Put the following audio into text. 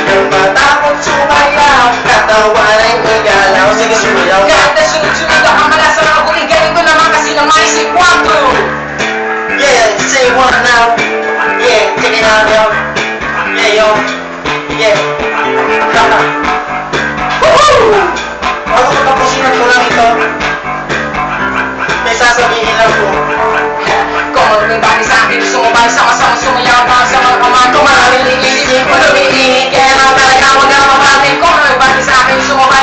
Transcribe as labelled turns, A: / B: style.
A: Nang matapos sumayaw, katawan ay igalaw. Sige, sumayaw ka.
B: Kahit na sunod-sunod ang kamala sa mga buling, galing ko naman kasi naman isip 4.
A: Yeah, say what now? Yeah, check it out, yo. Yeah, yo. Yeah. Haha. Woohoo! Bago ko tapusin ko lang ito, may sasabihin lang po.
B: Kung magbibali sa akin, gusto mo ba sama-sama sumayaw para sa mga kamay? Kung maraming iisip ko, lumiinit, kaya lang talaga huwag na mabati. Kung magbibali sa akin, gusto mo ba